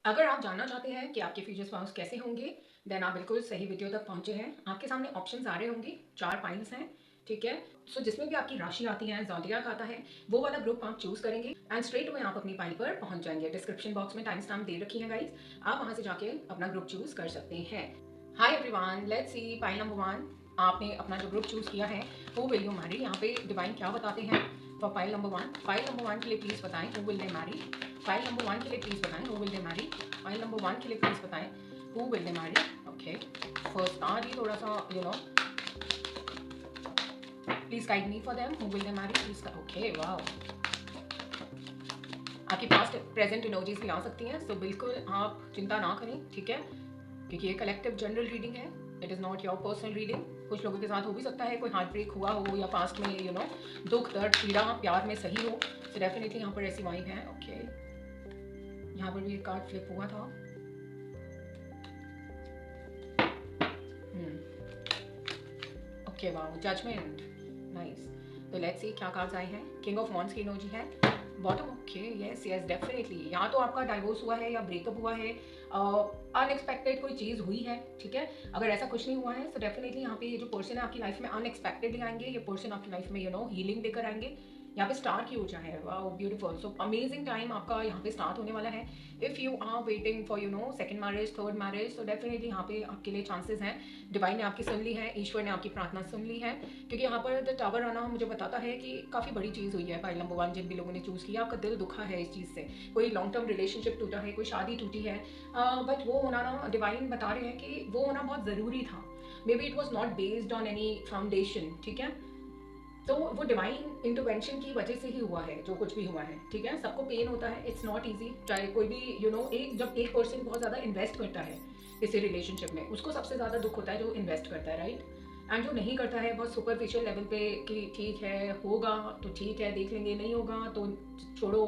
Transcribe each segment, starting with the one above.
अगर आप जानना चाहते हैं कि आपके फ्यूचर स्पाउस कैसे होंगे, देन आप बिल्कुल सही वीडियो तक पहुंचे हैं। आपके सामने ऑप्शंस आ रहे होंगे, 4 पाइल्स हैं, ठीक है। सो जिसमें भी आपकी राशि आती है, ज़ोडिएक आता है, वो वाला ग्रुप आप चूज करेंगे एंड स्ट्रेट में आप अपनी पाइल पर पहुंच जाएंगे। डिस्क्रिप्शन बॉक्स में टाइम स्टैम्प दे रखी है गाइस, आप वहां से जाके अपना ग्रुप चूज कर सकते हैं। Hi everyone, let's see pile number 1। आपने अपना जो ग्रुप चूज किया है, हु विल यू मैरी, यहाँ पे डिवाइन क्या बताते हैं for pile number 1। Pile number 1 के लिए प्लीज बताएं who will they marry. File number 1 के लिए प्लीज बताएं who will they marry. File number 1 के लिए प्लीज बताएं who will they marry. Okay, first आज ही थोड़ा सा please guide me for them who will they marry please. Okay, wow, आपकी पास्ट प्रेजेंट इमोजीज भी आ सकती हैं, सो बिल्कुल आप चिंता ना करें, ठीक है, क्योंकि ये कलेक्टिव जनरल रीडिंग है, it is not your personal reading. कुछ लोगों के साथ हो भी सकता है कोई हार्ट ब्रेक हुआ हो या पास्ट में दुख दर्द पीड़ा प्यार में सही हो, तो डेफिनेटली यहाँ पर ऐसी वाइब है। ओके, यहाँ पर भी एक कार्ड फ्लिप हुआ था। Okay, wow, judgment, nice. तो लेट्स सी क्या कार्ड्स आए हैं। किंग ऑफ वॉन्ड्स की इनर्जी है bottom. Okay, yes yes, definitely या तो आपका डाइवोर्स हुआ है या ब्रेकअप हुआ है, अनएक्सपेक्टेड कोई चीज़ हुई है, ठीक है। अगर ऐसा कुछ नहीं हुआ है तो डेफिनेटली यहाँ पे ये जो पर्सन है आपकी लाइफ में अनएक्सपेक्टेडली आएंगे। ये पर्सन आपकी लाइफ में हीलिंग देकर आएंगे। यहाँ पे स्टार की ऊर्जा है, wow, beautiful. So amazing time आपका यहाँ पे स्टार्ट होने वाला है। If you are waiting for second marriage, third marriage, तो डेफिनेटली यहाँ पे आपके लिए चांसेस हैं। डिवाइन ने आपकी सुन ली है, ईश्वर ने आपकी प्रार्थना सुन ली है, क्योंकि यहाँ पर द टावर आना मुझे बताता है कि काफ़ी बड़ी चीज़ हुई है। पाइल नंबर 1 जिन भी लोगों ने चूज़ किया, आपका दिल दुखा है इस चीज़ से, कोई लॉन्ग टर्म रिलेशनशिप टूटा है, कोई शादी टूटी है, बट वो होना ना, डिवाइन बता रहे हैं कि वो होना बहुत ज़रूरी था। May be it was not based on any foundation, ठीक है। तो वो डिवाइन इंटरवेंशन की वजह से ही हुआ है जो कुछ भी हुआ है, ठीक है। सबको पेन होता है, इट्स नॉट इजी। चाहे कोई भी एक जब एक पर्सन बहुत ज़्यादा इन्वेस्ट करता है किसी रिलेशनशिप में, उसको सबसे ज़्यादा दुख होता है जो इन्वेस्ट करता है, राइट। एंड जो नहीं करता है बहुत सुपरफिशियल लेवल पे कि ठीक है होगा तो ठीक है देख लेंगे, नहीं होगा तो छोड़ो,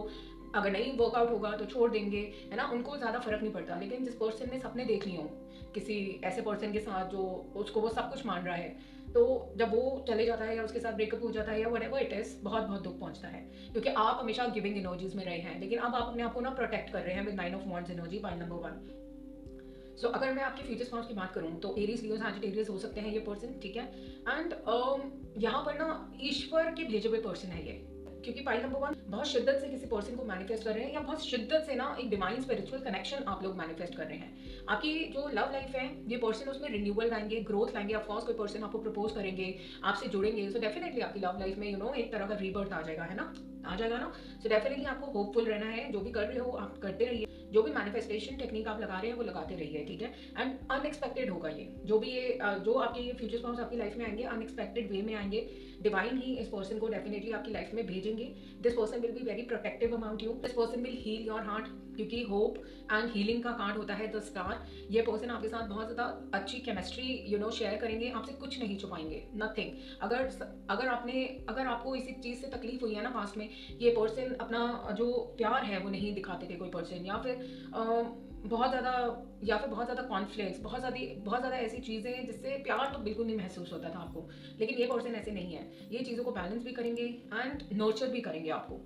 अगर नहीं वर्कआउट होगा तो छोड़ देंगे, है ना, उनको ज़्यादा फर्क नहीं पड़ता। लेकिन जिस पर्सन ने सपने देख लिए हों किसी ऐसे पर्सन के साथ जो उसको वो सब कुछ मान रहा है, तो जब वो चले जाता है या उसके साथ ब्रेकअप हो जाता है या व्हाटएवर इट इज, बहुत बहुत दुख पहुंचता है, क्योंकि आप हमेशा गिविंग एनर्जीज में रहे हैं, लेकिन अब आप अपने आप को ना प्रोटेक्ट कर रहे हैं with 9 of wands energy, pile number 1। सो अगर मैं आपके फ्यूचर स्पाउस की बात करूं तो एरीज, लियो, सैजिटेरियस हो सकते हैं ये पर्सन, ठीक है। एंड यहाँ पर ना ईश्वर के भेजे हुए पर्सन है ये, क्योंकि पाइल नंबर 1 बहुत शिद्दत से किसी पर्सन को मैनिफेस्ट कर रहे हैं, या बहुत शिद्दत से ना एक डिवाइन स्पिरिचुअल कनेक्शन आप लोग मैनिफेस्ट कर रहे हैं। आपकी जो लव लाइफ है, ये पर्सन उसमें रिन्यूअल लाएंगे, ग्रोथ लाएंगे। ऑफकोर्स कोई पर्सन आपको प्रपोज करेंगे, आपसे जुड़ेंगे, सो डेफिनेटली आपकी लव लाइफ में एक तरह का रीबर्थ आ जाएगा, है ना, आ जाएगा ना। सो डेफिनेटली आपको होपफुल रहना है, जो भी कर रहे हो आप करते रहिए, जो भी मैनिफेस्टेशन टेक्निक आप लगा रहे हैं वो लगाते रहिए, ठीक है। एंड अनएक्सपेक्टेड होगा ये, जो भी ये जो आपके ये फ्यूचर स्पाउस आपकी लाइफ में आएंगे, अनएक्सपेक्टेड वे में आएंगे। डिवाइन ही इस पर्सन को डेफिनेटली आपकी लाइफ में भेजेंगे। This person will be very protective about you, this person will heal your heart, क्योंकि होप एंड हीलिंग का कार्ड होता है द स्टार। ये पर्सन आपके साथ बहुत ज़्यादा अच्छी केमिस्ट्री शेयर करेंगे, आपसे कुछ नहीं छुपाएंगे, नथिंग। अगर अगर आपको इसी चीज़ से तकलीफ हुई है ना पास्ट में, ये पर्सन अपना जो प्यार है वो नहीं दिखाते थे कोई पर्सन, या फिर बहुत ज़्यादा कॉन्फ्लिक्ट्स, बहुत ज़्यादा ऐसी चीज़ें जिससे प्यार तो बिल्कुल नहीं महसूस होता था आपको। लेकिन ये पर्सन ऐसे नहीं है, ये चीज़ों को बैलेंस भी करेंगे एंड नर्चर भी करेंगे आपको।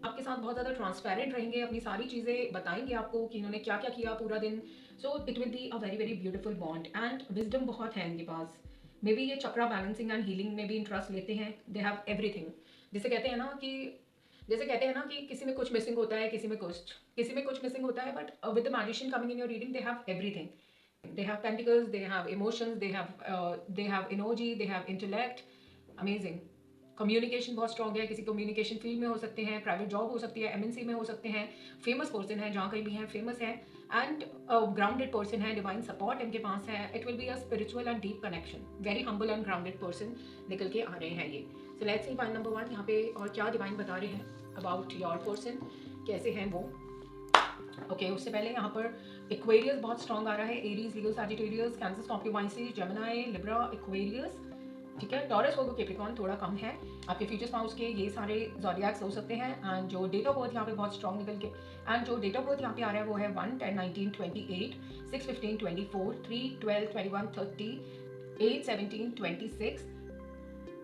आपके साथ बहुत ज़्यादा ट्रांसपेरेंट रहेंगे, अपनी सारी चीज़ें बताएंगे आपको कि इन्होंने क्या क्या किया पूरा दिन। So it will be a very very beautiful bond and wisdom बहुत है इनके पास। मे बी ये चक्रा बैलेंसिंग एंड हीलिंग में भी इंटरेस्ट लेते हैं, दे हैव एवरीथिंग। जिसे कहते हैं ना कि किसी में कुछ मिसिंग होता है, किसी में कुछ मिसिंग होता है, but with the magician coming in your reading they have everything. They have pentacles, they have emotions, they have energy, they have intellect, amazing. Communication बहुत स्ट्रॉग है, किसी कम्युनिकेशन फील्ड में हो सकते हैं, प्राइवेट जॉब हो सकती है, एमएनसी में हो सकते हैं, फेमस पर्सन है, जहाँ कहीं भी है फेमस है, एंड ग्राउंडेड पर्सन है, डिवाइन सपोर्ट इनके पास है। It will be a spiritual and deep connection, very humble and grounded person निकल के आ रहे हैं ये। So let's see point number 1 यहाँ पे और क्या डिवाइन बता रहे हैं अबाउट योर पर्सन, कैसे हैं वो। ओके, उससे पहले यहाँ पर एक्वेरियस बहुत स्ट्रॉन्ग आ रहा है, Aries, Leo, Sagittarius, Cancer, Scorpio, Pisces, Gemini, Libra, Aquarius, ठीक है। टॉरस, वर्गो, कैप्रिकॉर्न थोड़ा कम है। आपके फ्यूचर स्पाउस के ये सारे ज़ोडिएक्स हो सकते हैं। एंड जो डेट ऑफ बर्थ यहाँ पे बहुत स्ट्रॉन्ग निकल के, एंड जो डेट ऑफ बर्थ यहाँ पे आ रहा है वो है 1, 10, 19, 28, 6, 15, 24, 3, 12, 21, 30, 8, 17, 26,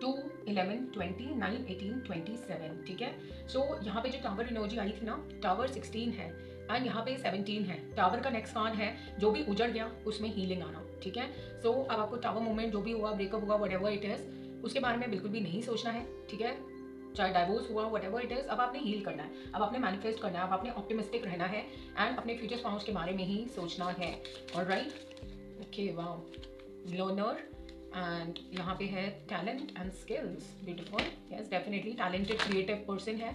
2, 11, 20, 9, 18, 27, ठीक है। सो यहाँ पे जो टावर एनर्जी आई थी ना, टावर 16 है। एंड यहाँ पे 17 है। टावर का नेक्स्ट कार्ड है जो भी उजड़ गया उसमें हीलिंग आना, ठीक है। सो अब आपको टावर मोमेंट जो भी हुआ, ब्रेकअप हुआ, व्हाटएवर इट इज, उसके बारे में बिल्कुल भी नहीं सोचना है, ठीक है। चाहे डाइवोर्स हुआ, व्हाटएवर इट इज, अब आपने हील करना है, अब आपने मैनिफेस्ट करना है, अब आपने ऑप्टिमिस्टिक रहना है एंड अपने फ्यूचर स्पाउस के बारे में ही सोचना है। Alright, okay, wow, learner and यहाँ पे है talent and skills, beautiful, yes, definitely talented creative person है।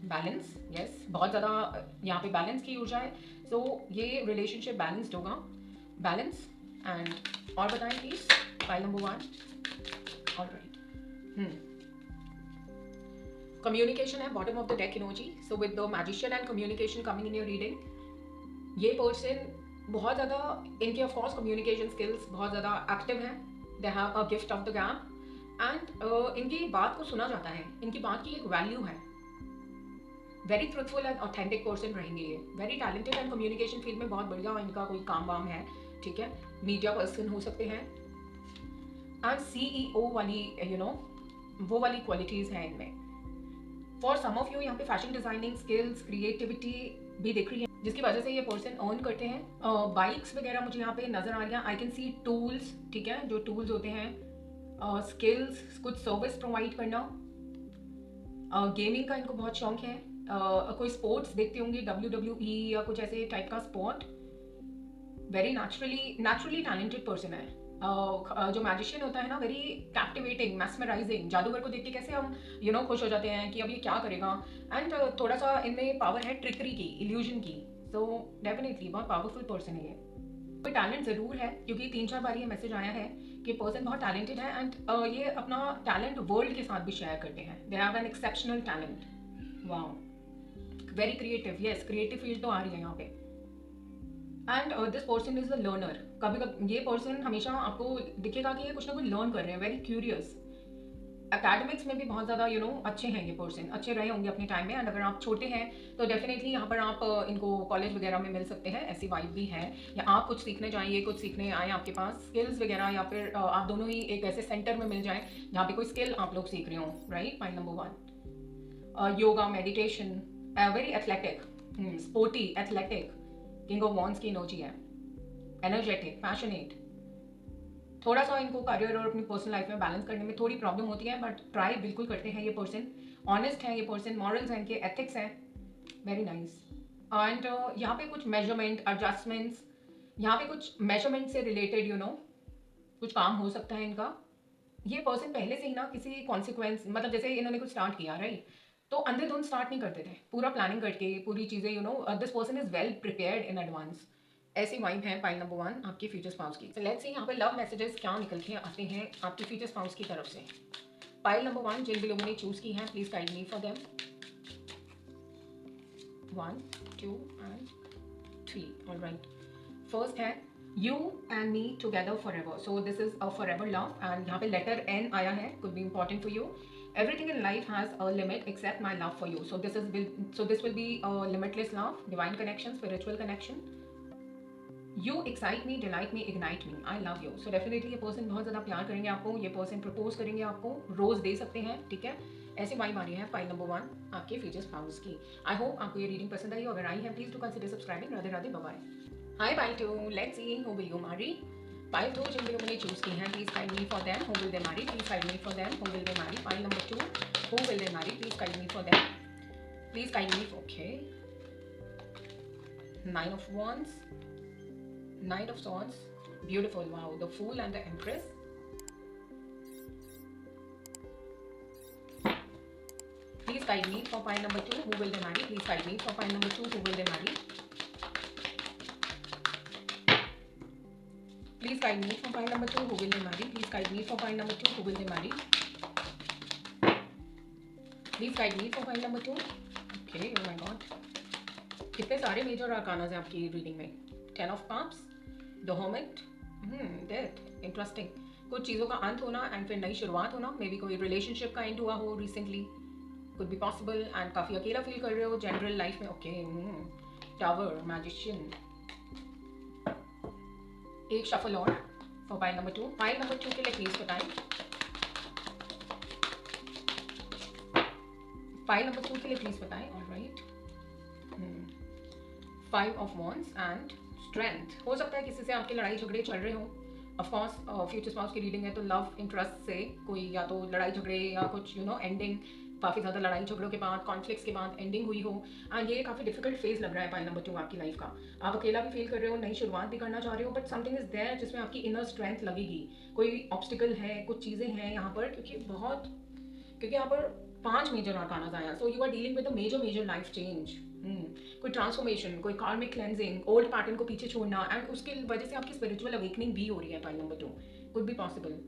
बैलेंस, यस, बहुत ज़्यादा यहाँ पे बैलेंस की ऊर्जा है। सो ये रिलेशनशिप बैलेंस्ड होगा, बैलेंस एंड, और बताएं please pile number 1। Alright, communication है bottom of the deck energy. So with the magician and communication coming in your reading, ये पर्सन बहुत ज़्यादा, इनके ऑफ कोर्स कम्युनिकेशन स्किल्स बहुत ज़्यादा एक्टिव है। दे have a gift of the gap and इनकी बात को सुना जाता है, इनकी बात की एक वैल्यू है। Very truthful and authentic person रहेंगे ये, very talented and communication field में बहुत बढ़िया इनका कोई काम वाम है, ठीक है। मीडिया पर्सन हो सकते हैं एंड CEO वाली वो वाली क्वालिटीज़ हैं इनमें। फॉर सम ऑफ यू यहाँ पे फैशन डिजाइनिंग स्किल्स, क्रिएटिविटी भी दिख रही है, जिसकी वजह से ये पर्सन अर्न करते हैं। बाइक्स वगैरह मुझे यहाँ पे नजर आ रही है। आई कैन सी टूल्स, ठीक है, जो टूल्स होते हैं, स्किल्स, कुछ सर्विस प्रोवाइड करना। गेमिंग का इनको बहुत शौक है। कोई स्पोर्ट्स देखते होंगे, WWE या कुछ ऐसे टाइप का sport. Very naturally talented person है। जो मैजिशियन होता है ना, वेरी कैप्टिवेटिंग, मैस्मराइजिंग, जादूगर को देख के कैसे हम खुश हो जाते हैं कि अब ये क्या करेगा। एंड थोड़ा सा इनमें पावर है ट्रिकरी की, इल्यूजन की। सो डेफिनेटली बहुत पावरफुल पर्सन है ये। कोई टैलेंट ज़रूर है, क्योंकि 3-4 बार ये मैसेज आया है कि पर्सन बहुत टैलेंटेड है एंड ये अपना टैलेंट वर्ल्ड के साथ भी शेयर करते हैं। They have an exceptional talent, wow, very creative, yes, creative field तो आ रही है यहाँ पे। And this person is a learner. कभी कभी ये पर्सन हमेशा आपको दिखेगा कि ये कुछ ना कुछ लर्न कर रहे हैं, वेरी क्यूरियस। एकेडमिक्स में भी बहुत ज़्यादा अच्छे हैं ये पर्सन, अच्छे रहे होंगे अपने टाइम में। एंड अगर आप छोटे हैं तो डेफिनेटली यहाँ पर आप इनको कॉलेज वगैरह में मिल सकते हैं, ऐसी वाइब भी है। या आप कुछ सीखने जाइए, कुछ सीखने आए आपके पास स्किल्स वगैरह, या फिर आप दोनों ही एक ऐसे सेंटर में मिल जाए जहाँ पे कोई स्किल आप लोग सीख रहे हो, right. Point number 1, yoga, meditation, very athletic, sporty, athletic, king of wands की एनर्जी है, एनर्जेटिक, पैशनेट। थोड़ा सा इनको करियर और अपनी पर्सनल लाइफ में बैलेंस करने में थोड़ी प्रॉब्लम होती है, बट ट्राई बिल्कुल करते हैं ये पर्सन। ऑनेस्ट है ये पर्सन, मॉरल्स हैं इनके, एथिक्स हैं, वेरी नाइस। एंड यहाँ पे कुछ मेजरमेंट, एडजस्टमेंट्स, यहाँ पे कुछ मेजरमेंट से रिलेटेड कुछ काम हो सकता है इनका। ये पर्सन पहले से ही ना किसी कॉन्सिक्वेंस, मतलब जैसे इन्होंने कुछ स्टार्ट किया, राइट, तो अंधेधुंध स्टार्ट नहीं करते थे, पूरा प्लानिंग करके पूरी चीज़ें this person is well prepared in advance. ऐसी वाइब है पाइल नंबर 1 आपके फ्यूचर स्पाउस की। लेट्स सी यहाँ पे लव मैसेजेस क्या निकल के आते हैं आपके फ्यूचर स्पाउस की तरफ से। पाइल नंबर 1 जिन भी लोगों ने चूज की है, please guide me for them. 1, 2 and 3। Alright, first है you and me together forever. So this is a forever love and यहाँ पे लेटर N आया है, could be important for you. Everything in life has a limit except my love for you. So this will be a limitless love, divine connection, spiritual connection. You excite me, delight me, ignite me. I love you. So definitely ये person बहुत ज़्यादा प्यार करेंगे आपको, ये person propose करेंगे आपको, रोज दे सकते हैं, ठीक है। ऐसी वाइब आ रही है फाइल नंबर 1 आपके फ्यूचर स्पाउस की। आई होप आपको ये रीडिंग पसंद आई। अगर आई है please do consider subscribing. Radhe Radhe, bye bye. Hi pile 2, let's see who will you marry. Pile 2 जिन लोगों ने चूज की हैं, please guide me for them, who will they marry, please guide me for them, who will they marry. Pile number 2, who will they marry, please guide me for them, please guide me. Okay, 9 of wands, Knight of Swords, beautiful, wow, the Fool and the Empress. Please guide me for pile number 2, who will they marry? Please guide me for pile number 2, who will they marry? Please guide me for pile number 2, who will they marry? Please guide me for pile number 2, who will they marry? Please guide me for pile number 2. Okay, oh my god, कितने सारे major आर्कानास हैं आपकी reading में। 10 of Cups, the hermit, death, interesting. कुछ चीज़ों का अंत होना एंड फिर नई शुरुआत होना। मे बी कोई रिलेशनशिप का एंड हुआ हो recently, could be possible. And काफ़ी अकेला फील कर रहे हो जनरल लाइफ में। Okay, tower, magician. एक शफल और for pile number 2। Pile number 2 के लिए प्लीज बताएं। पाइल नंबर 2 के लिए प्लीज बताएं। Alright, 5 of wands and strength. हो सकता है किसी से आपके लड़ाई झगड़े चल रहे हो। ऑफकोर्स फ्यूचर स्पाउस की रीडिंग है तो लव इंटरेस्ट से कोई या तो लड़ाई झगड़े या कुछ एंडिंग, काफ़ी ज़्यादा लड़ाई झगड़ों के बाद, कॉन्फ्लिक्ट्स के बाद एंडिंग हुई हो। एंड ये काफ़ी डिफिकल्ट फेज लग रहा है पाइल नंबर 2 आपकी लाइफ का। आप अकेला भी फील कर रहे हो, नई शुरुआत भी करना चाह रहे हो, बट समथिंग इज देयर जिसमें आपकी इनर स्ट्रेंथ लगेगी। कोई ऑब्स्टिकल है, कुछ चीज़ें हैं यहाँ पर, क्योंकि यहाँ पर 5 मेजर आर्कानास आया। So you are dealing with a major life change. कोई ट्रांसफॉर्मेशन, कोई कार्मिक क्लेंजिंग, ओल्ड पैटर्न को पीछे छोड़ना, एंड उसकी वजह से आपकी स्पिरिचुअल अवेकनिंग भी हो रही है। Pile number 2 could be possible.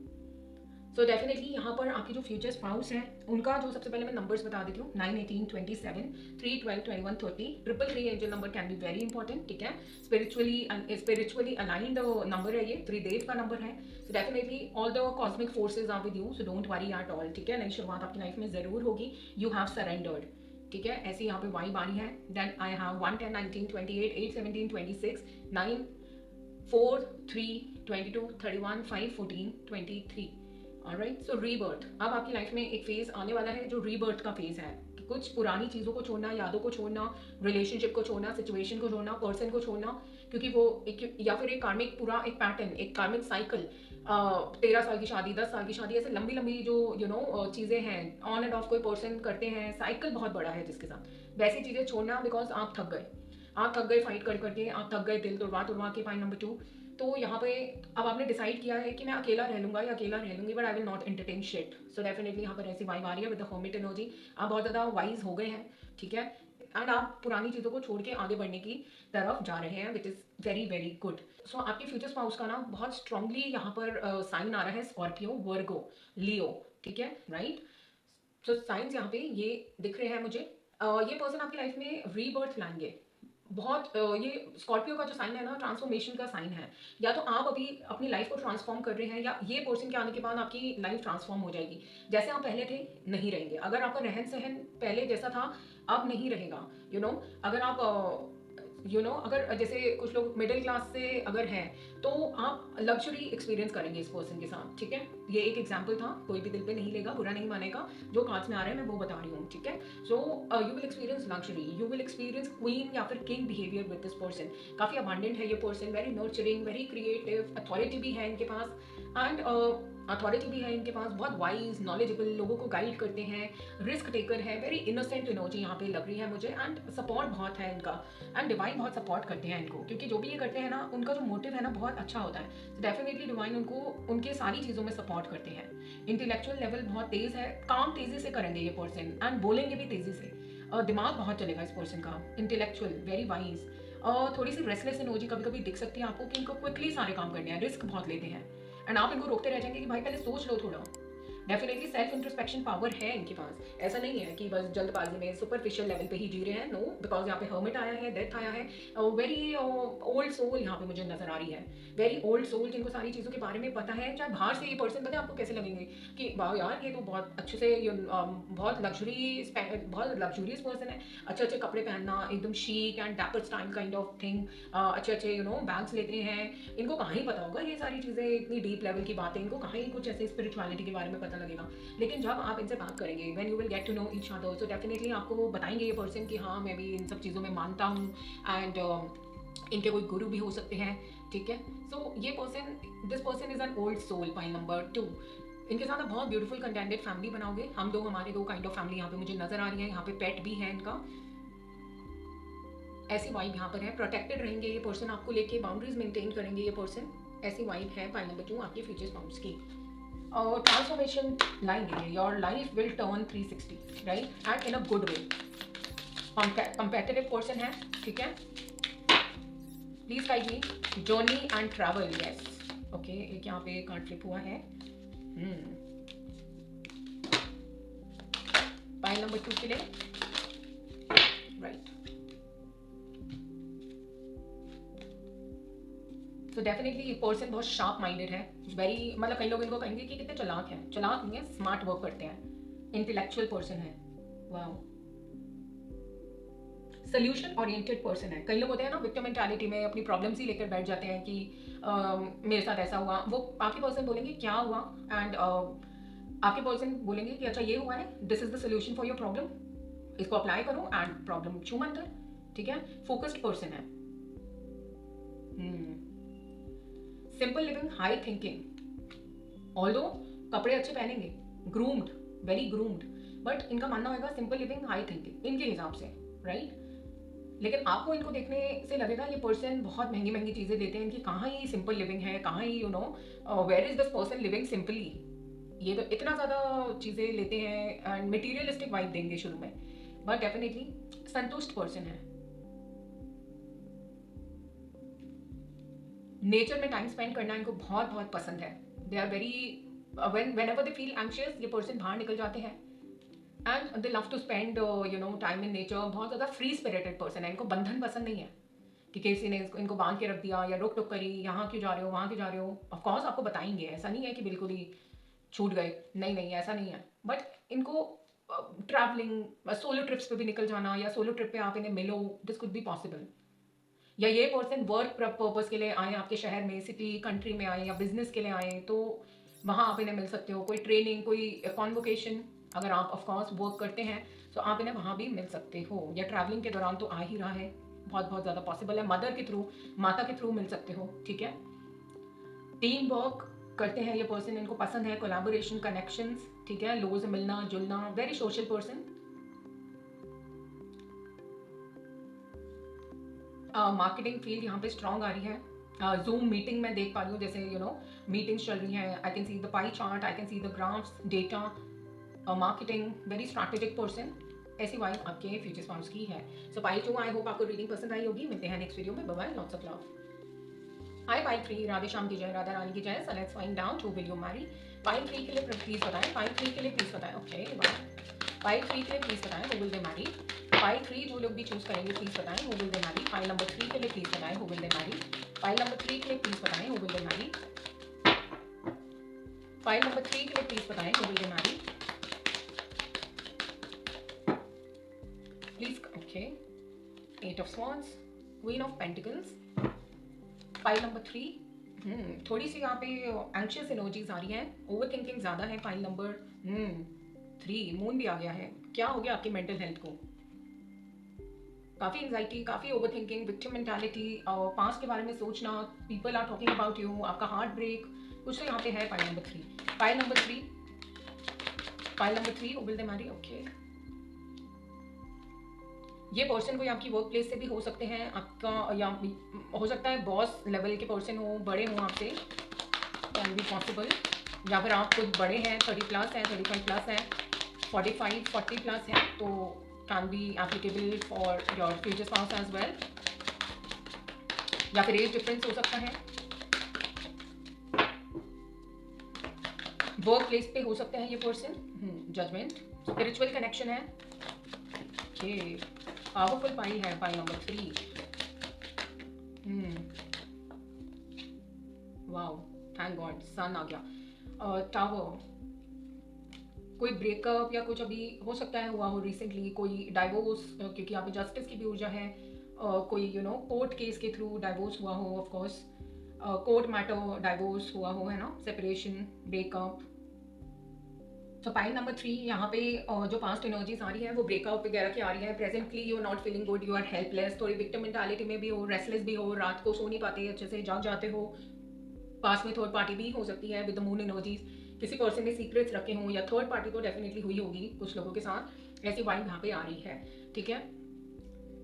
So definitely यहाँ पर आपकी जो फ्यूचर स्पाउस हैं उनका जो सबसे पहले मैं नंबर्स बता देती हूँ, 9, 18, 27, 3, 12, 21, 30। 333 angel number can be very important, ठीक है। स्पिरिचुअली अलाइंड नंबर है ये, त्रिदेव का नंबर है। So definitely all the cosmic forces are with you, so don't worry at all, ठीक है। नई शुरुआत आपकी लाइफ में जरूर होगी। यू हैव सरेंडर्ड, ठीक है। ऐसी यहाँ पे वाइब आ रही है। Then I have 1, 10, 19, 28, 8, 17, 26, 9, 4, 3, 22, 31, 5, 14, 23। Alright, so rebirth. अब आपकी लाइफ में एक फेज आने वाला है जो रीबर्थ का फेज है। कुछ पुरानी चीज़ों को छोड़ना, यादों को छोड़ना, रिलेशनशिप को छोड़ना, सिचुएशन को छोड़ना, पर्सन को छोड़ना, क्योंकि वो एक या फिर एक कार्मिक पूरा एक पैटर्न, एक कार्मिक साइकिल, 13 साल की शादी, 10 साल की शादी, ऐसे लंबी लंबी जो चीज़ें हैं, ऑन एंड ऑफ कोई पर्सन करते हैं, साइकिल बहुत बड़ा है जिसके साथ, वैसी चीज़ें छोड़ना। बिकॉज आप थक गए फाइट कर करके, आप थक गए दिल तुड़वा के। पॉइंट नंबर 2, तो यहाँ पे अब आपने डिसाइड किया है कि मैं अकेला रह लूँगा या अकेला रह लूँगी, but I will not entertain shit. So definitely यहाँ पर ऐसी वाइब आ रही है विद द हर्मिट एनर्जी। आप बहुत ज़्यादा वाइज हो गए हैं, ठीक है। एंड आप पुरानी चीज़ों को छोड़ के आगे बढ़ने की तरफ जा रहे हैं, which is very very good. So आपके फ्यूचर स्पाउस का ना बहुत स्ट्रांगली यहाँ पर साइन आ रहा है, स्कॉर्पियो, वर्गो, लियो, ठीक है, राइट। सो साइंस यहाँ पे ये दिख रहे हैं मुझे। ये पर्सन आपकी लाइफ में रीबर्थ लाएंगे बहुत। ये स्कॉर्पियो का जो साइन है ना, ट्रांसफॉर्मेशन का साइन है। या तो आप अभी अपनी लाइफ को ट्रांसफॉर्म कर रहे हैं, या ये पर्सन के आने के बाद आपकी लाइफ ट्रांसफॉर्म हो जाएगी। जैसे आप पहले थे नहीं रहेंगे। अगर आपका रहन सहन पहले जैसा था अब नहीं रहेगा। अगर आप अगर जैसे कुछ लोग मिडिल क्लास से अगर हैं तो आप लग्जरी एक्सपीरियंस करेंगे इस पर्सन के साथ, ठीक है। ये एक एग्जांपल था, कोई भी दिल पे नहीं लेगा, बुरा नहीं मानेगा। जो कार्ड्स में आ रहे हैं मैं वो बता रही हूँ, ठीक है। So you will experience luxury, you will experience queen या फिर king behaviour with this person. काफ़ी अबांडेंट है ये person, very nurturing, very creative, authority भी है इनके पास, एंड अथॉरिटी भी है इनके पास, बहुत वाइज, नॉलेजेबल, लोगों को गाइड करते हैं, रिस्क टेकर है, वेरी इनोसेंट एनर्जी यहाँ पे लग रही है मुझे। एंड सपोर्ट बहुत है इनका, एंड डिवाइन बहुत सपोर्ट करते हैं इनको, क्योंकि जो भी ये करते हैं ना, उनका जो मोटिव है ना बहुत अच्छा होता है। डेफिनेटली डिवाइन उनको उनके सारी चीज़ों में सपोर्ट करते हैं। इंटेलेक्चुअल लेवल बहुत तेज़ है, काम तेज़ी से करेंगे ये पर्सन, एंड बोलेंगे भी तेज़ी से। दिमाग बहुत चलेगा इस पर्सन का, इंटेलेक्चुअल, वेरी वाइज। थोड़ी सी रेस्टलेस एनर्जी कभी कभी दिख सकती है आपको, कि इनको क्विकली सारे काम करने हैं, रिस्क बहुत लेते हैं, एंड आप इनको रोकते रह जाएंगे कि भाई पहले सोच लो थोड़ा। डेफिनेटली सेल्फ इंट्रोस्पेक्शन पावर है इनके पास। ऐसा नहीं है कि बस जल्दबाजी में सुपरफिशियल लेवल पे ही जी रहे हैं, नो। बिकॉज यहाँ पे हर्मिट आया है, डेथ आया है, वेरी ओल्ड सोल यहाँ पे मुझे नजर आ रही है, वेरी ओल्ड सोल, जिनको सारी चीज़ों के बारे में पता है। चाहे बाहर से ये पर्सन पता है आपको कैसे लगेंगे कि वाह यार ये तो बहुत अच्छे से बहुत लग्जूरियस पर्सन है, अच्छे अच्छे कपड़े पहनना, एकदम chic and dapper style kind of thing, अच्छे अच्छे बैग्स लेते हैं। इनको कहाँ ही पता होगा ये सारी चीज़ें, इतनी डीप लेवल की बातें, इनको कहाँ ही कुछ ऐसे स्पिरिचुअलिटी के बारे में पता लगेगा। लेकिन जब आप इनसे बात करेंगे, when you will get to know each other, so definitely आपको वो बताएंगे ये पर्सन कि हाँ मैं भी इन सब चीज़ों में मानता हूँ, एंड इनके कोई गुरु भी हो सकते हैं, ठीक है। सो ये person, this person is an old soul. Point number 2, इनके साथ आप बहुत ब्यूटीफुल कंटेंटेड फैमिली बनाओगे। हमारे दो काइंड ऑफ फैमिली यहाँ पे मुझे नजर आ रही है। यहाँ पे पेट भी है इनका, ऐसी वाइब यहाँ पर है। प्रोटेक्टेड रहेंगे ये पर्सन आपको लेके, बाउंड्रीज मेंटेन करेंगे ये पर्सन, ऐसी वाइब है। पॉइंट नंबर 2 आपके फ्यूचर स्पाउस की। और ट्रांसफॉर्मेशन लाएंगे, your life will turn 360, right, and in a good way. Competitive person है, ठीक है। Please guide me, journey and travel, yes, okay. एक यहाँ पे कार्ड फ्लिप हुआ है। पाइल नंबर 2 के लिए, राइट। तो डेफिनेटली ये पर्सन बहुत शार्प माइंडेड है, वेरी, मतलब कई लोग इनको कहेंगे कि कितने चलाक हैं। चलाक नहीं है, स्मार्ट वर्क करते हैं, इंटेलेक्चुअल पर्सन है, वाह। सोल्यूशन ओरिएंटेड पर्सन है। कई लोग होते हैं ना विक्टिम मेंटालिटी में, अपनी प्रॉब्लम्स ही लेकर बैठ जाते हैं कि मेरे साथ ऐसा हुआ, वो आपके पर्सन बोलेंगे क्या हुआ, एंड आपके पर्सन बोलेंगे कि अच्छा ये हुआ है, this is the solution for your problem, इसको अप्लाई करो एंड प्रॉब्लम छू मत है, ठीक है। फोकस्ड पर्सन है, simple living, high thinking, although कपड़े अच्छे पहनेंगे, ग्रूम्ड, वेरी ग्रूम्ड, बट इनका मानना होगा सिंपल लिविंग, हाई थिंकिंग इनके हिसाब से, राइट। लेकिन आपको इनको देखने से लगेगा ये पर्सन बहुत महंगी महंगी चीज़ें देते हैं, इनकी कहाँ ही सिंपल लिविंग है, कहाँ ही where is this person living simply. ये तो इतना ज़्यादा चीज़ें लेते हैं एंड मटेरियलिस्टिक वाइब देंगे शुरू में, बट डेफिनेटली संतुष्ट पर्सन है। नेचर में टाइम स्पेंड करना इनको बहुत बहुत पसंद है। They are very whenever they feel anxious, ये पर्सन बाहर निकल जाते हैं and they love to spend time in nature. बहुत ज़्यादा फ्री स्पिरिटेड पर्सन है, इनको बंधन पसंद नहीं है कि किसी ने इनको बांध के रख दिया या रोक टोक करी, यहाँ क्यों जा रहे हो, वहाँ क्यों जा रहे हो। ऑफकोर्स आपको बताएंगे, ऐसा नहीं है कि बिल्कुल ही छूट गए, नहीं नहीं ऐसा नहीं है, बट इनको ट्रैवलिंग, सोलो ट्रिप्स पे भी निकल जाना, या सोलो ट्रिप पे आप इन्हें मिलो, दिस कुड बी पॉसिबल। या ये पर्सन वर्क पर्पज के लिए आए आपके शहर में, सिटी कंट्री में आए, या बिजनेस के लिए आए, तो वहाँ आप इन्हें मिल सकते हो। कोई ट्रेनिंग, कोई कॉन्वोकेशन, अगर आप ऑफकोर्स वर्क करते हैं तो आप इन्हें वहाँ भी मिल सकते हो, या ट्रैवलिंग के दौरान तो आ ही रहा है, बहुत बहुत ज़्यादा पॉसिबल है। मदर के थ्रू, माता के थ्रू मिल सकते हो, ठीक है। टीम वर्क करते हैं ये पर्सन, इनको पसंद है कोलैबोरेशन, कनेक्शंस, ठीक है, लोगों से मिलना जुलना, very social person. Marketing field यहाँ पे स्ट्रॉन्ग आ रही है। जूम मीटिंग में देख पा रही हूँ, जैसे मीटिंग्स चल रही हैं, I can see the pie chart, I can see the graphs, data, marketing, very strategic person. ऐसी वाइब आपके फ्यूचर स्पाउस की है। सो पाई 2, आई होप आपको रीडिंग पसंद आई होगी। मिलते हैं नेक्स्ट वीडियो में, bye bye, lots of love. Hi pile 3, Radhe Shyam की जय, राधा रानी की जय। So let's find out who will you marry. Pile 3 के लिए प्लीज बताएं, पाई 3 के लिए प्लीज बताएं, ओके बाय। पाई 3 के लिए प्लीज बताएं who will they marry. Pile 3 जो लोग भी चूज करेंगे प्लीज बताएं who will they marry. Pile number 3 के लिए प्लीज बताएं who will they marry. Pile number 3 के लिए प्लीज बताएं who will they marry. Pile number 3 के लिए प्लीज बताएं who will they marry please, okay. 8 of swords, queen of pentacles, pile number 3। थोड़ी सी यहाँ पे एंशियस एनर्जीज आ रही हैं, ओवर थिंकिंग ज़्यादा है। पाइल नंबर 3, मून भी आ गया है। क्या हो गया आपकी मेंटल हेल्थ को? काफ़ी एंजाइटी, काफ़ी over thinking, victim mentality, past के बारे में सोचना, people are talking about you, आपका हार्ट ब्रेक, कुछ तो यहाँ पे है। Pile number 3, pile number 3, pile number 3, will they marry, okay. ये पर्सन कोई आपकी वर्क प्लेस से भी हो सकते हैं, आपका, या हो सकता है बॉस लेवल के पर्सन हो, बड़े हों आपसे, कैन बी पॉसिबल। या फिर आप खुद बड़े हैं, 30+ हैं, 35 प्लस हैं, 45 40 प्लस हैं, तो can be applicable for your future spouse as well. या फिर एज डिफरेंस हो सकता है, वर्क प्लेस पे हो सकते हैं ये पर्सन। जजमेंट, स्पिरिचुअल कनेक्शन है, ओके। पावरफुल पाई है, पाई नंबर 3। वाओ, थैंक गॉड, सन आ गया। टावर, कोई ब्रेकअप या कुछ अभी हो सकता है हुआ हो रिसेंटली, कोई डाइवोर्स, क्योंकि यहाँ पे जस्टिस की भी ऊर्जा है। कोई कोर्ट केस के थ्रू डाइवोर्स हुआ हो, of course court matter divorce हुआ हो, है ना, सेपरेशन, ब्रेकअप। तो पाइल नंबर 3 यहाँ पे जो पास्ट एनर्जीज आ रही है वो ब्रेकअप वगैरह की आ रही है। Presently you are not feeling good, you are helpless, थोड़ी विक्टिम मेंटालिटी में भी हो, रेस्टलेस भी हो, रात को सो नहीं पाते, अच्छे से जाग जाते हो। पास में थर्ड पार्टी भी हो सकती है विद द मून एनर्जीज, किसी पर्सन ने सीक्रेट्स रखे हों, या थर्ड पार्टी तो डेफिनेटली हुई होगी कुछ लोगों के साथ, ऐसी वाइब यहाँ पे आ रही है, ठीक है।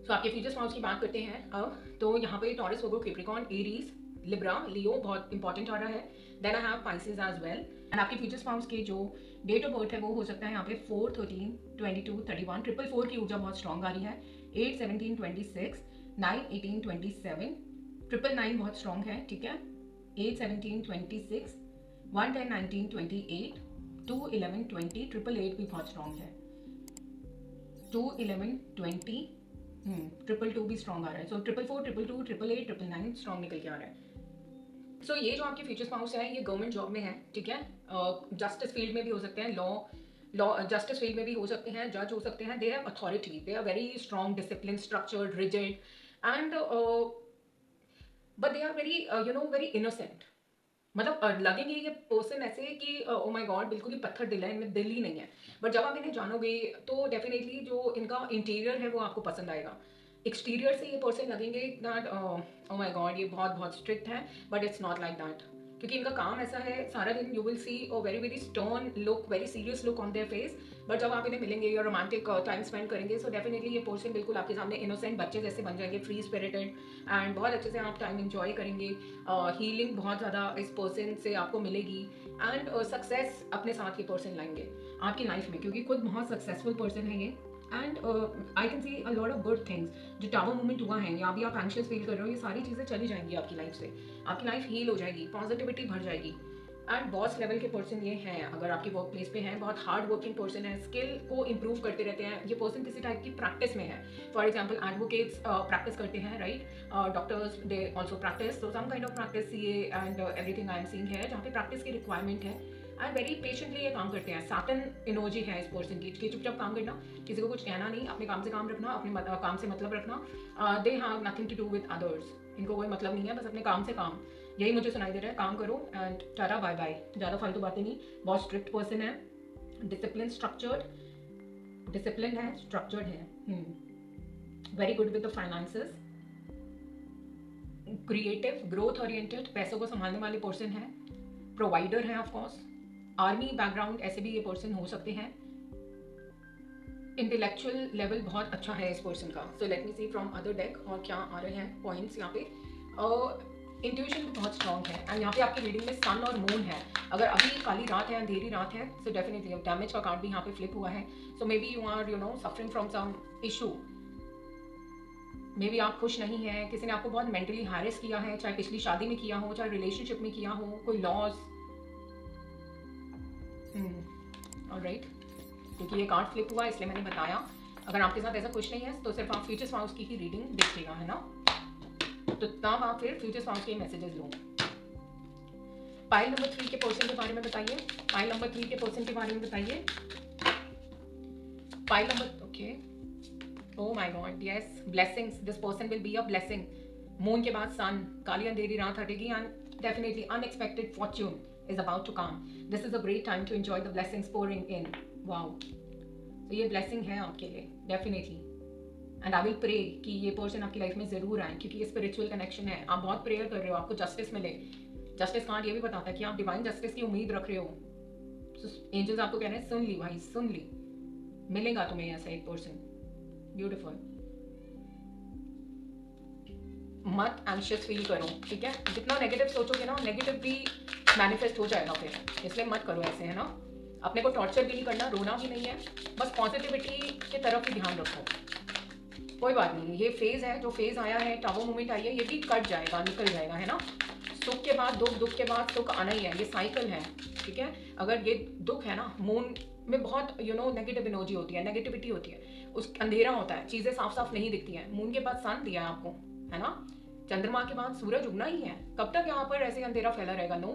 तो आपके फ्यूचर स्पाउस की बात करते हैं अब। तो यहाँ पे Taurus, Virgo, Capricorn, Aries, Libra, Leo बहुत इंपॉर्टेंट आ रहा है। Then I have Pisces as well. And आपके फ्यूचर स्पाउस के जो डेट ऑफ बर्थ है वो हो सकता है यहाँ पे 4, 13, 22, 31, 444 की ऊर्जा बहुत स्ट्रॉन्ग आ रही है। 8, 17, 26, 9, 18, 27, 999 बहुत स्ट्रॉन्ग है, ठीक है। 8, 17, 26, 1, 10, 19, 28, 2, 11, 20, 888 भी बहुत स्ट्रॉन्ग है। 2, 11, 20, 222 भी स्ट्रॉन्ग आ रहा है। सो 444, 222, 888, 999 स्ट्रॉन्ग निकल के आ रहा है। सो ये जो आपके फ्यूचर स्पाउस है ये गवर्नमेंट जॉब में है, ठीक है। जस्टिस फील्ड में भी हो सकते हैं, लॉ जस्टिस फील्ड में भी हो सकते हैं, जज हो सकते हैं। They have authority, they are very strong, discipline, structured, rigid, and but they are very very innocent. मतलब लगेंगे ये पर्सन ऐसे कि ओ माय गॉड, बिल्कुल ही पत्थर दिल है, इनमें दिल ही नहीं है। बट जब आप इन्हें जानोगे तो डेफिनेटली जो इनका इंटीरियर है वो आपको पसंद आएगा। एक्सटीरियर से ये पर्सन लगेंगे दैट ओ माय गॉड ये बहुत बहुत स्ट्रिक्ट है, but it's not like that, क्योंकि इनका काम ऐसा है सारा दिन you will see a very very stern look, very serious look on their face, but जब आप इन्हें मिलेंगे या रोमांटिक टाइम स्पेंड करेंगे, सो डेफिनेटली ये पर्सन बिल्कुल आपके सामने इनोसेंट बच्चे जैसे बन जाएंगे, फ्री स्पिरिटेड, एंड बहुत अच्छे से आप टाइम इंजॉय करेंगे। हीलिंग बहुत ज़्यादा इस पर्सन से आपको मिलेगी, एंड सक्सेस अपने साथ ये पर्सन लाएंगे आपकी लाइफ में, क्योंकि खुद बहुत सक्सेसफुल पर्सन है ये। And I can see a lot of good things. जो टावर मूवमेंट हुआ है या भी आप एंशियस फील कर रहे हो, ये सारी चीज़ें चली जाएंगी आपकी लाइफ से, आपकी लाइफ हील हो जाएगी, पॉजिटिविटी भर जाएगी। एंड बॉस लेवल के पर्सन ये हैं, अगर आपकी वर्क प्लेस पे हैं, बहुत हार्ड वर्किंग पर्सन है, स्किल को इम्प्रूव करते रहते हैं। ये पर्सन किसी टाइप की प्रैक्टिस में है, फॉर एग्जाम्पल एडवोकेट्स प्रैक्टिस करते हैं, right, doctors they also practice, तो some kind of practice see and everything I am seeing है जहाँ पे प्रैक्टिस की रिक्वायरमेंट है, एंड वेरी पेशेंटली ये काम करते हैं। सैटर्न एनर्जी है इस पर्सन की कि चुपचाप काम करना, किसी को कुछ कहना नहीं, अपने काम से काम रखना, अपने काम से मतलब रखना। They have nothing to do with others, इनको कोई मतलब नहीं है, बस अपने काम से काम। यही मुझे सुनाई दे रहा है, काम करो एंड टाटा बाय बाय, ज़्यादा फालतू बातें नहीं। बहुत स्ट्रिक्ट पर्सन है, डिसिप्लिन स्ट्रक्चर्ड, डिसिप्लिन है, स्ट्रक्चर्ड है, very good with the finances, creative, growth oriented, पैसों को संभालने वाले पर्सन है, प्रोवाइडर है ऑफकोर्स, आर्मी बैकग्राउंड ऐसे भी ये पर्सन हो सकते हैं। इंटेलेक्चुअल लेवल बहुत अच्छा है इस पर्सन का। So let me see from other deck और क्या आ रहे हैं पॉइंट्स यहाँ पे। इंट्यूशन भी बहुत स्ट्रॉन्ग है, एंड यहाँ पे आपकी रीडिंग में सन और मून है। अगर अभी काली रात है, अंधेरी रात है, सो डेफिनेटली डैमेज का कार्ड भी यहाँ पे फ्लिप हुआ है। So maybe you are suffering from some issue, maybe आप खुश नहीं हैं, किसी ने आपको बहुत मेंटली हैरेस किया है, चाहे पिछली शादी में किया हो, चाहे रिलेशनशिप में किया हो, कोई लॉस। ऑलराइट, क्योंकि ये कार्ड फ्लिप हुआ इसलिए मैंने बताया। अगर आपके साथ ऐसा कुछ नहीं है तो सिर्फ आप फ्यूचर स्पाउस की ही रीडिंग देखिएगा, है ना, तो तब आप फिर फ्यूचर स्पाउस के मैसेजेस लो। पाइल नंबर 3 के पर्सन के बारे में बताइए, पाइल नंबर 3 के पर्सन के बारे में बताइए। Pile number, okay, oh my God, yes, blessings, this person will be a blessing. Moon के बाद सन, काली अंधेरी रात हटेगी, and definitely unexpected fortune is about to come. This is a great time to enjoy the blessings pouring in. Wow. तो ये blessing है आपके लिए definitely. And I will pray कि ये पर्सन आपकी लाइफ में ज़रूर आए, क्योंकि ये स्पिरिचुअल कनेक्शन है। आप बहुत प्रेयर कर रहे हो, आपको जस्टिस मिले। जस्टिस कार्ड ये भी बताता है कि आप डिवाइन जस्टिस की उम्मीद रख रहे हो। एंजल्स आपको कह रहे हैं सुन ली भाई, सुन ली, मिलेगा तुम्हें ऐसा एक पर्सन। ब्यूटिफुल। मत एंशियस फील करो, ठीक है, जितना नेगेटिव सोचोगे ना, नेगेटिव भी मैनिफेस्ट हो जाएगा फिर, इसलिए मत करो ऐसे, है ना। अपने को टॉर्चर भी नहीं करना, रोना भी नहीं है, बस पॉजिटिविटी की तरफ ही ध्यान रखो। कोई बात नहीं, ये फेज है, जो फेज आया है, टावर मूवमेंट आई है, ये भी कट जाएगा, निकल जाएगा, है ना। सुख के बाद दुख, दुख के बाद सुख आना ही है, ये साइकिल है, ठीक है। अगर ये दुख है ना, मून में बहुत नेगेटिव एनर्जी होती है, नेगेटिविटी होती है, उस अंधेरा होता है, चीज़ें साफ साफ नहीं दिखती हैं। मून के बाद सन दिया है आपको, है ना, चंद्रमा के बाद सूरज उगना ही है। कब तक यहाँ पर ऐसे अंधेरा फैला रहेगा? नो,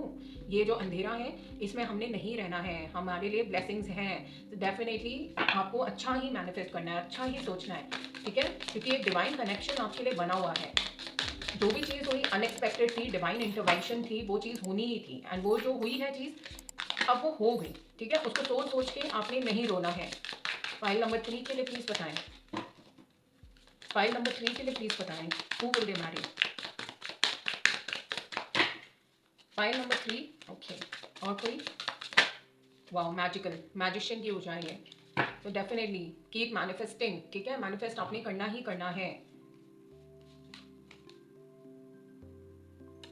ये जो अंधेरा है इसमें हमने नहीं रहना है, हमारे लिए ब्लेसिंग्स हैं। तो डेफिनेटली आपको अच्छा ही मैनिफेस्ट करना है, अच्छा ही सोचना है, ठीक है, क्योंकि एक डिवाइन कनेक्शन आपके लिए बना हुआ है। जो भी चीज़ हुई अनएक्सपेक्टेड थी, डिवाइन इंटरवेंशन थी, वो चीज़ होनी ही थी, एंड वो जो हुई है चीज़ अब वो हो गई, ठीक है। उसको सोच सोच के आपने नहीं रोना है। फाइल नंबर 3 के लिए प्लीज़ बताएं, फाइल नंबर 3 के लिए प्लीज़ बताएं, who will they marry. File number 3, okay, और कोई? वाओ, मैजिकल, मैजिशियन की हो जाए, तो डेफिनेटली कीप मैनिफेस्टिंग, ठीक है, मैनिफेस्ट आपने करना ही करना है।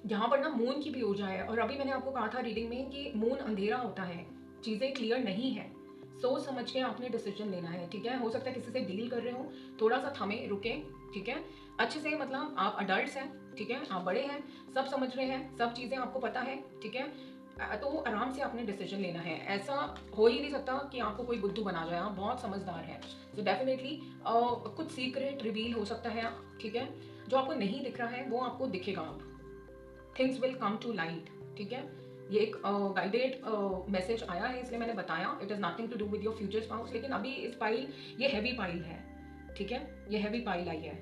यहाँ पर ना मून की भी हो जाए, और अभी मैंने आपको कहा था रीडिंग में कि मून अंधेरा होता है, चीज़ें क्लियर नहीं है, सोच समझ के आपने डिसीजन लेना है, ठीक है। हो सकता है किसी से डील कर रहे हो, थोड़ा सा थमे, रुके, ठीक है, अच्छे से, मतलब आप अडल्ट हैं, ठीक है, आप बड़े हैं, सब समझ रहे हैं, सब चीज़ें आपको पता है, ठीक है, तो आराम से आपने डिसीजन लेना है। ऐसा हो ही नहीं सकता कि आपको कोई बुद्धू बना जाए, आप बहुत समझदार हैं। तो डेफिनेटली कुछ सीक्रेट रिवील हो सकता है, ठीक है, जो आपको नहीं दिख रहा है वो आपको दिखेगा। आप things will come to light, ठीक है। ये एक गाइडेड मैसेज आया है, इसलिए मैंने बताया, it is nothing to do with your future spouse. लेकिन अभी इस पाइल, ये हैवी पाइल है, ठीक है, ये हैवी पाइल आई है,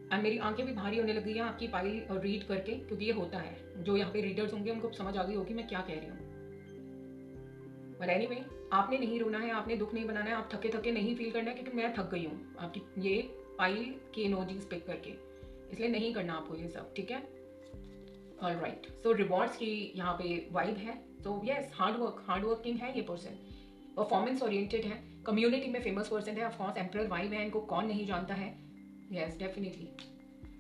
एंड मेरी आंखें भी भारी होने लगी हैं आपकी पाइल रीड करके, क्योंकि ये होता है, जो यहाँ पे रीडर्स होंगे उनको समझ आ गई होगी मैं क्या कह रही हूँ। बट एनीवे, आपने नहीं रोना है, आपने दुख नहीं बनाना है, आप थके थके नहीं फील करना है, क्योंकि मैं थक गई हूँ। आपकी ये पाइल की इमोजीज पिक करके, इसलिए नहीं करना आपको ये सब, ठीक है। ऑलराइट, सो रिवॉर्ड्स की यहाँ पे वाइब है। तो यस, हार्ड वर्किंग है ये पर्सन, परफॉर्मेंस ओरिएंटेड है, कम्युनिटी में फेमस पर्सन है, ऑफकोर्स एम्परर वाइब है, इनको कौन नहीं जानता है। Yes definitely,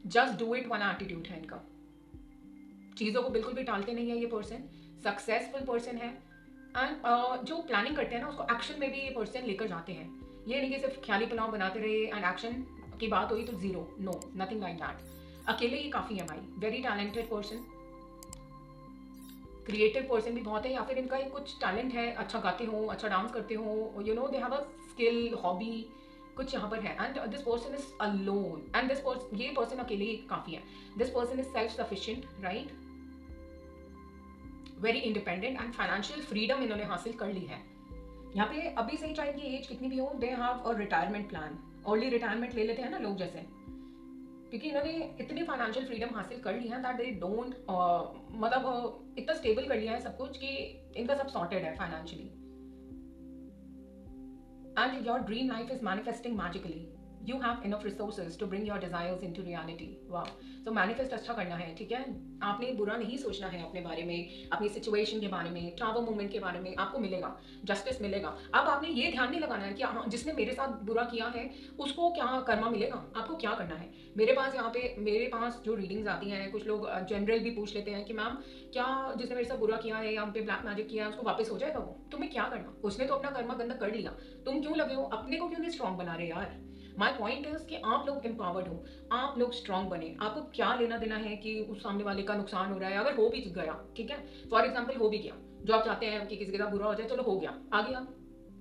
just do it वाला एटीट्यूड है इनका, चीज़ों को बिल्कुल भी टालते नहीं है ये पर्सन, सक्सेसफुल पर्सन है। एंड जो प्लानिंग करते हैं ना उसको एक्शन में भी ये पर्सन लेकर जाते हैं। ये नहीं कि सिर्फ ख्याली पुलाव बनाते रहे एंड एक्शन की बात हुई तो zero, no nothing like that. अकेले ही काफ़ी है भाई, very talented person, creative person भी बहुत है, या फिर इनका एक कुछ टैलेंट है, अच्छा गाते हो, अच्छा डांस करते हो, you know they have a skill, hobby कुछ यहाँ पर है। And this person is alone, and this person, ये पर्सन अकेले ही काफ़ी है। This person is self sufficient, right, very independent and financial freedom इन्होंने हासिल कर ली है। यहाँ पे अभी से ही चाहे इनकी एज कितनी भी हो, दे have a retirement plan, early retirement ले लेते हैं ना लोग जैसे, क्योंकि इन्होंने इतनी फाइनेंशियल फ्रीडम हासिल कर ली है दैट दे डोंट, मतलब इतना स्टेबल कर लिया है सब कुछ कि इनका सब सॉर्टेड है financially. And your dream life is manifesting magically, you have enough resources to bring your desires into reality. वाह, तो मैनिफेस्ट अच्छा करना है, ठीक है। आपने बुरा नहीं सोचना है अपने बारे में, अपनी सिचुएशन के बारे में, ट्रावल मूवमेंट के बारे में, आपको मिलेगा, जस्टिस मिलेगा। अब आपने ये ध्यान नहीं लगाना है कि हाँ जिसने मेरे साथ बुरा किया है उसको क्या कर्मा मिलेगा, आपको क्या करना है। मेरे पास जो रीडिंग्स आती हैं, कुछ लोग जनरल भी पूछ लेते हैं कि मैम क्या जिसने मेरे साथ बुरा किया है या हम पे ब्लैक मैजिक किया है उसको वापस हो जाएगा, वो तुम्हें क्या करना, उसने तो अपना कर्मा गंदा कर लिया, तुम क्यों लगे हो, अपने को क्यों नहीं स्ट्रॉन्ग बना रहे यार। माई पॉइंट इज कि आप लोग एम्पावर्ड हो, आप लोग स्ट्रॉन्ग बने, आपको क्या लेना देना है कि उस सामने वाले का नुकसान हो रहा है, अगर हो भी गया, ठीक है, फॉर एग्जाम्पल हो भी गया, जो आप चाहते हैं कि किसी के साथ बुरा हो जाए, चलो हो गया, आ गया,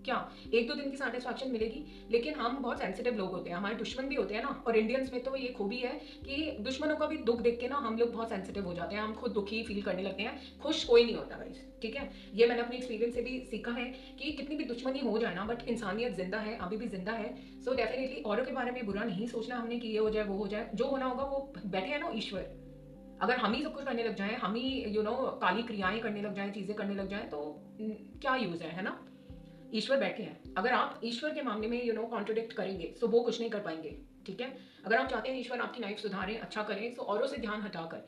क्या एक दो दिन की सेटिस्फैक्शन मिलेगी। लेकिन हम बहुत सेंसिटिव लोग होते हैं, हमारे दुश्मन भी होते हैं ना, और इंडियंस में तो ये खूबी है कि दुश्मनों का भी दुख देख के ना हम लोग बहुत सेंसिटिव हो जाते हैं, हम खुद दुखी फील करने लगते हैं, खुश कोई नहीं होता गाइस, ठीक है। ये मैंने अपने एक्सपीरियंस से भी सीखा है कि कितनी भी दुश्मनी हो जाए ना, बट इंसानियत जिंदा है, अभी भी जिंदा है। सो डेफिनेटली औरों के बारे में बुरा नहीं सोचना हमने कि ये हो जाए वो हो जाए, जो होना होगा वो बैठे हैं ना ईश्वर। अगर हम ही सब कुछ करने लग जाएं, हम ही काली क्रियाएं करने लग जाएं, चीजें करने लग जाएं, तो क्या यूज है ना। ईश्वर बैठे हैं, अगर आप ईश्वर के मामले में कॉन्ट्रोडिक्ट करेंगे तो वो कुछ नहीं कर पाएंगे, ठीक है। अगर आप चाहते हैं ईश्वर आपकी लाइफ सुधारें, अच्छा करें, तो औरों से ध्यान हटाकर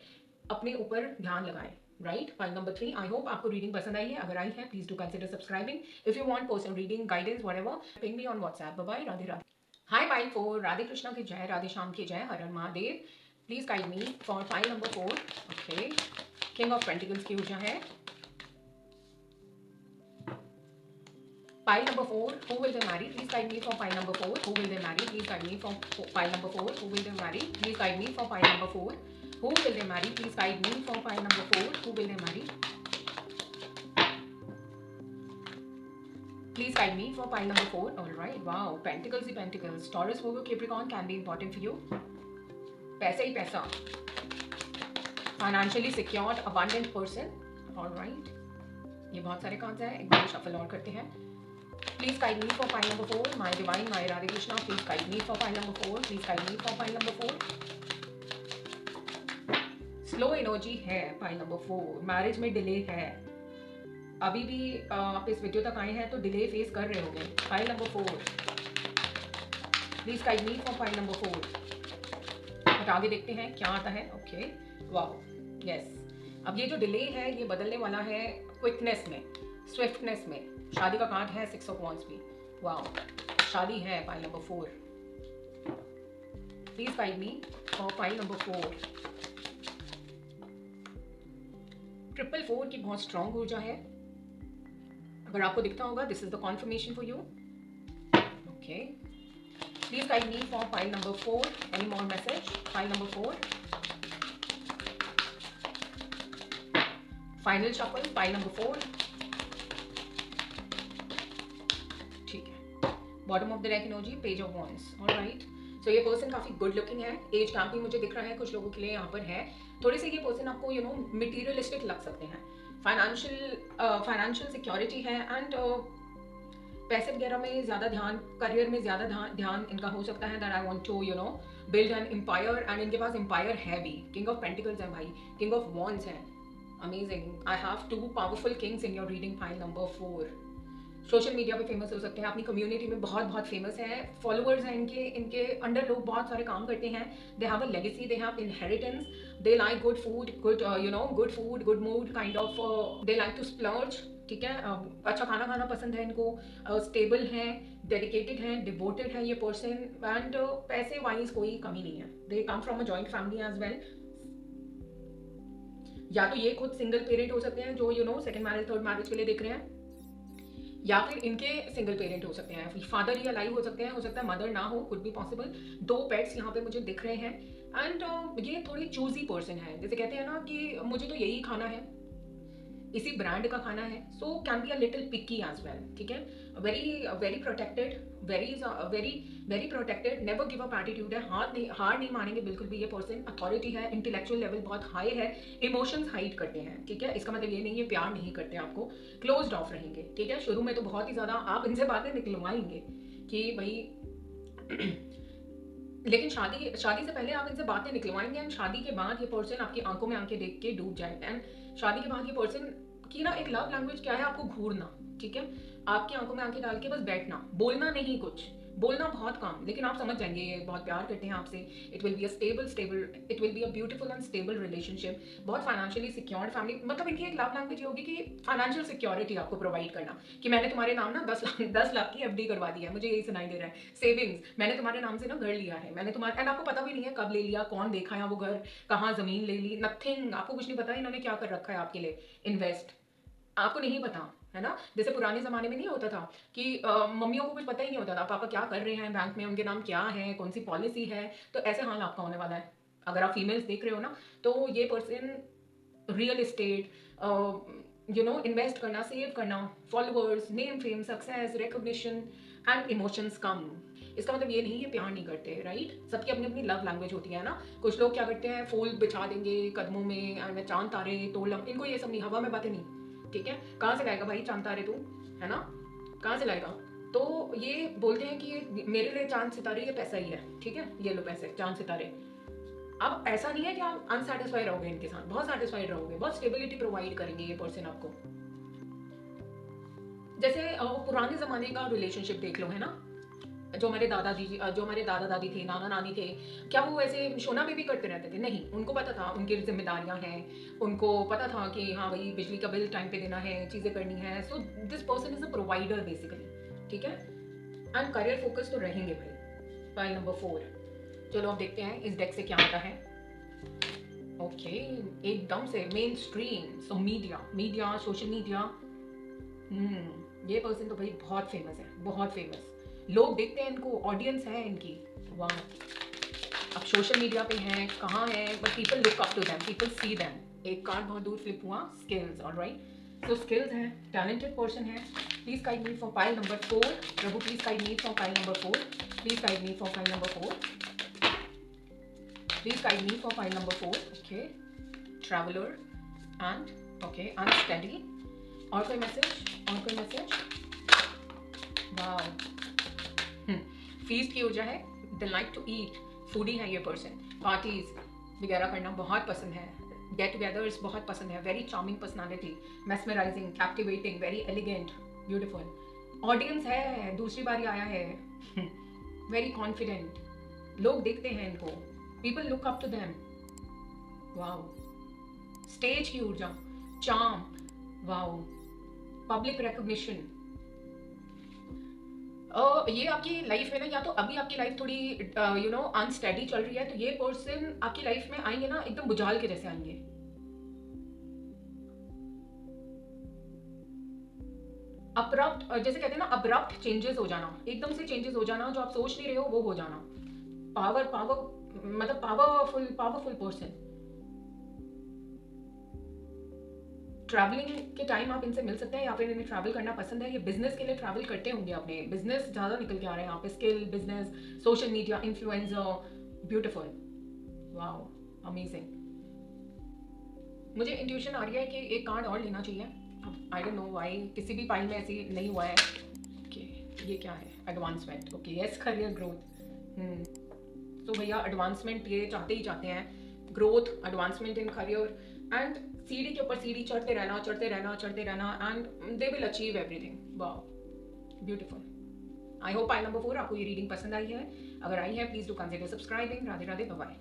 अपने ऊपर ध्यान लगाएं, right. Point number 3, I hope आपको रीडिंग पसंद आई है, अगर आई है please do consider subscribing if you want personal reading guidance whatever, ping me on WhatsApp. Bye bye, Radhe Radhe. Hi pile 4, Radhe Krishna की जय, राधे श्याम की जय, हर हर Mahadev. Please guide me for pile number 4। Okay, king of pentacles की ऊर्जा है। Pile number 4, who will they marry? Please guide me for pile number 4. Who will they marry? Please guide me for pile number 4. Who will they marry? Please guide me for pile number 4. Who will they marry? Please guide me for pile number 4. Who will they marry? Please guide me for pile number 4. All right. Wow. Pentacles he Pentacles. Taurus, Virgo, Capricorn can be important for you. पैसा ही पैसा. Financially secured, abundant person. All right. ये बहुत सारे cards हैं, एक बार shuffle और करते हैं। Please guide me for pile number 4. My divine, my Radhe Krishna. Please guide me for pile number 4. Please guide me for pile number 4. Slow energy है pile number 4. Marriage में डिले है, अभी भी आप इस वीडियो तक आए हैं तो डिले फेस कर रहे होंगे। pile number 4. Please guide me for pile number 4. But आगे देखते हैं क्या आता है। Okay, wow, yes. अब ये जो डिले है ये बदलने वाला है क्विकनेस में, स्विफ्टनेस में। शादी का कार्ड है 6 ऑफ वॉन्ड्स भी। वाओ, शादी है pile number 4। Please guide me for pile number 4। 444 की बहुत स्ट्रॉन्ग ऊर्जा है, अगर आपको दिखता होगा this is the confirmation for you. Okay, please guide me for pile number 4। Any more message? Pile number 4, final shuffle, pile number 4। Bottom of the deck energy, page of wands. Alright, so ये person काफी good looking है, age gap भी मुझे दिख रहा है कुछ लोगों के लिए यहाँ पर है। थोड़े से ये पर्सन आपको मटेरियलिस्टिक लग सकते हैं, फाइनेंशियल सिक्योरिटी है एंड पैसे वगैरह में ज्यादा ध्यान, करियर में ज्यादा ध्यान इनका हो सकता है। That I want to build an empire, and इनके पास एम्पायर है भी। किंग ऑफ पेंटिकल्स है भाई, किंग ऑफ वॉन्ड्स है, amazing. I have 2 powerful kings in your reading pile number 4। Social media पे फेमस हो सकते हैं, अपनी कम्युनिटी में बहुत बहुत फेमस हैं, फॉलोअर्स हैं इनके, इनके अंडर लोग बहुत सारे काम करते हैं, they have a legacy, they have inheritance, they like good food, good good food, good mood kind of, they like to splurge, ठीक है, अच्छा खाना खाना पसंद है इनको, स्टेबल हैं, डेडिकेटेड हैं, डिवोटेड है ये पर्सन, एंड पैसे वाइज कोई कमी नहीं है, they come from a joint family as well. या तो ये खुद सिंगल पेरेंट हो सकते हैं जो सेकंड मैरिज थर्ड मैरिज के लिए देख रहे हैं, या फिर इनके सिंगल पेरेंट हो सकते हैं, फादर ही अलाइव हो सकते हैं, हो सकता है मदर ना हो, कुड बी पॉसिबल। दो पेट्स यहाँ पे मुझे दिख रहे हैं, एंड ये थोड़ी चूजी पर्सन है, जैसे कहते हैं ना कि मुझे तो यही खाना है, इसी ब्रांड का खाना है, so can be a little picky as well, ठीक है, very very protected, very very very protected, never give up attitude है, हार नहीं मानेंगे बिल्कुल भी ये पर्सन, अथॉरिटी है, इंटेलेक्चुअल लेवल बहुत हाई है, इमोशंस हाइड करते हैं, ठीक है, इसका मतलब ये नहीं है प्यार नहीं करते आपको, क्लोज्ड ऑफ रहेंगे, ठीक है, शुरू में तो बहुत ही ज़्यादा आप इनसे बातें निकलवाएंगे कि भाई लेकिन शादी शादी से पहले आप इनसे बातें निकलवाएंगे, एंड शादी के बाद ये पर्सन आपकी आंखों में आंखें देख के डूब जाए, एंड शादी के बाद ये पर्सन की ना एक लव लैंग्वेज क्या है, आपको घूरना, ठीक है, आपकी आंखों में आंखें डाल के बस बैठना, बोलना नहीं कुछ, बोलना बहुत कम, लेकिन आप समझ जाएंगे ये बहुत प्यार करते हैं आपसे, it will be a stable it will be a beautiful and stable relationship, बहुत फाइनेंशियली सिक्योर्ड फैमिली, मतलब इनकी एक लव लैंग्वेज ये होगी कि फाइनेंशियल सिक्योरिटी आपको प्रोवाइड करना, कि मैंने तुम्हारे नाम ना 10 लाख की एफडी करवा दी है, मुझे यही सुनाई दे रहा है, सेविंग्स, मैंने तुम्हारे नाम से ना घर लिया है, मैंने तुम्हारे, एंड आपको पता भी नहीं है कब ले लिया, कौन देखा है वो घर, कहाँ जमीन ले ली, नथिंग, आपको कुछ नहीं पता इन्होंने क्या कर रखा है आपके लिए इन्वेस्ट, आपको नहीं पता, है ना, जैसे पुराने ज़माने में नहीं होता था कि मम्मियों को कुछ पता ही नहीं होता था पापा क्या कर रहे हैं बैंक में, उनके नाम क्या है, कौन सी पॉलिसी है, तो ऐसे हाल आपका होने वाला है अगर आप फीमेल्स देख रहे हो ना, तो ये पर्सन रियल एस्टेट, इन्वेस्ट करना, सेव करना, followers, name fame, success, recognition and emotions come, इसका मतलब ये नहीं है प्यार नहीं करते, राइट, सबकी अपनी अपनी लव लैंग्वेज होती है ना, कुछ लोग क्या करते हैं फूल बिछा देंगे कदमों में, मैं चांद तारे तोड़, इनको ये सब नहीं, हवा में बातें नहीं, ठीक है, कहाँ से लाएगा भाई चांद तारे तू, है ना, कहाँ से लाएगा, तो ये बोलते हैं कि ये मेरे लिए चांद सितारे ये पैसा ही है, ठीक है, ये लो पैसे चांद सितारे, अब ऐसा नहीं है कि आप अनसेटिस्फाइड रहोगे इनके साथ, बहुत सेटिस्फाइड रहोगे, बहुत स्टेबिलिटी प्रोवाइड करेंगे ये पर्सन आपको, जैसे पुराने जमाने का रिलेशनशिप देख लो, है ना, जो हमारे दादा दादी थे, नाना नानी थे, क्या वो ऐसे शोना बेबी करते रहते थे, नहीं, उनको पता था उनकी जिम्मेदारियां हैं, उनको पता था कि हाँ भाई बिजली का बिल टाइम पे देना है, चीज़ें करनी है, so this person is a provider basically, ठीक है, एंड करियर फोकस तो रहेंगे भाई। फाइल नंबर 4, चलो अब देखते हैं इस डेक से क्या आता है। ओके, एकदम से मेन स्ट्रीम, सो मीडिया सोशल मीडिया, ये पर्सन तो भाई बहुत फेमस है, बहुत फेमस, लोग देखते हैं इनको, ऑडियंस है इनकी, वाह, अब सोशल मीडिया पे हैं, कहाँ हैं, but people look up to them, people see them, एक कार्ड बहुत दूर फ्लिप हुआ, स्किल्स, ऑलराइट, सो स्किल्स हैं, टैलेंटेड पर्सन है, please guide me for pile number 4, प्रभु please guide me for pile number 4, please guide me for pile number 4, please guide me for pile number 4, okay, traveller and okay unsteady, और कोई message, वाह, feast की ऊर्जा है, दे like to eat, foodie है ये person, parties वगैरह करना बहुत पसंद है, गेट टुगेदर्स बहुत पसंद है, very charming personality, mesmerising, captivating, very elegant, beautiful, audience है, दूसरी बार आया है, वेरी कॉन्फिडेंट, लोग देखते हैं इनको, people look up to them, wow, stage की ऊर्जा, चार्म, वाओ, पब्लिक रिकॉग्निशन, ये आपकी लाइफ में ना, या तो अभी आपकी लाइफ थोड़ी अनस्टेडी चल रही है, तो ये पर्सन आपकी लाइफ में आएंगे ना एकदम बुझाल के जैसे आएंगे, अब्रप्ट, जैसे कहते हैं ना अब्रप्ट चेंजेस हो जाना, एकदम से चेंजेस हो जाना, जो आप सोच नहीं रहे हो वो हो जाना, मतलब पावरफुल पर्सन, ट्रैवलिंग के टाइम आप इनसे मिल सकते हैं, या फिर इन्हें ट्रैवल करना पसंद है, ये बिजनेस के लिए ट्रैवल करते होंगे, अपने बिजनेस ज़्यादा निकल के आ रहे हैं यहाँ पे, skill, business, social media, influencer, beautiful, wow, amazing, मुझे इंट्यूशन आ रही है कि एक कार्ड और लेना चाहिए, अब आई डोंट नो व्हाई किसी भी पाइल में ऐसी नहीं हुआ है, ओके, ये क्या है, advancement, okay, yes, career growth, तो भैया एडवांसमेंट ये चाहते ही चाहते हैं, growth, advancement in career, and सीढ़ी के ऊपर सीढ़ी चढ़ते रहना, and they will achieve everything, wow, beautiful. I hope pile number 4 आपको ये रीडिंग पसंद आई है। अगर आई है please do consider subscribing. Radhe Radhe, bye bye.